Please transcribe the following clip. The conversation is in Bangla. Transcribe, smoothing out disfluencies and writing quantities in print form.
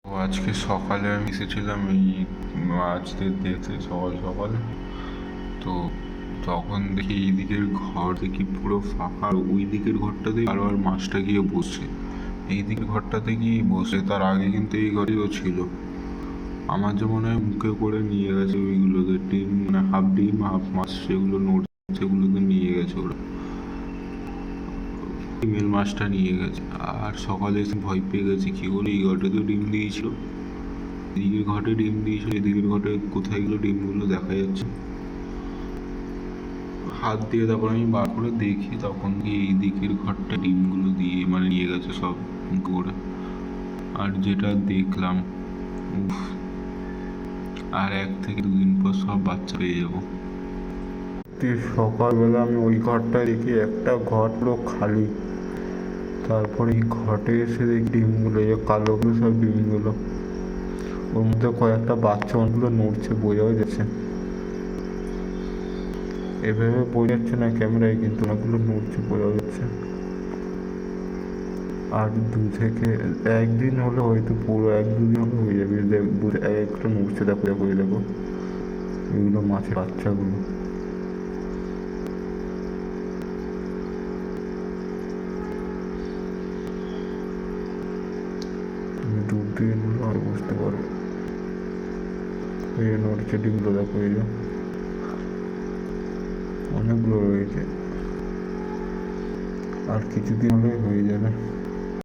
তো আজকে সকালে আমি এসেছিলাম এই মাছদের দেখতে সকাল সকাল। তো তখন দেখি এই দিকের ঘর দেখি পুরো ফাঁকা, আর ওই দিকের ঘরটাতে আর মাছটা গিয়ে বসে, এই দিকের ঘরটাতে গিয়ে বসে। তার আগে কিন্তু এই ঘরেও ছিল। আমার যে মনে হয় মুখে করে নিয়ে গেছে ওইগুলোকে, ডিম মানে হাফ ডিম হাফ মাছ সেগুলো নোট, সেগুলোকে নিয়ে গেছে ওরা, ফিমেল মাছটা নিয়ে গেছে। আর সকালে এসে ভয় পেয়ে গেছে, কী করে এই ঘরটাতে ডিম দিয়েছিল, এদিকের ঘরে ডিম দিয়েছিল, এদিকের ঘরে কোথায় গেলো ডিমগুলো দেখা যাচ্ছে। হাত দিয়ে তারপর আমি বার করে দেখি, তখন কি এই দিকের ঘরটা ডিমগুলো দিয়ে মানে নিয়ে গেছে সব করে। আর যেটা দেখলাম, উফ, আর 1 থেকে 2 দিন পর সব বাচ্চা পেয়ে যাবো। সকালবেলা আমি ওই ঘরটায় দেখি একটা ঘর পুরো খালি, তারপরে এই ঘটে এসে দেখি ডিমগুলো, এই কালোগুলো সব ডিমগুলো, ওর মধ্যে কয়েকটা বাচ্চা অনেকগুলো নড়ছে, বোঝাও যাচ্ছে, এভাবে বোঝা যাচ্ছে না ক্যামেরায়, কিন্তু অনেকগুলো নড়ছে বোঝা যাচ্ছে। আর 2 থেকে 1 দিন হলে হয়তো, পুরো 1-2 দিন হলে হয়ে যাবে, একটা নড়ছে, দেখো দেখো দেখো, এগুলো মাছের বাচ্চাগুলো। তুমি দূর দিয়ে নিলে আর বুঝতে পারো, এই নড়ছে ডিমগুলো দেখো, এই অনেকগুলো রয়েছে, আর কিছুদিন হলে হয়ে যাবে।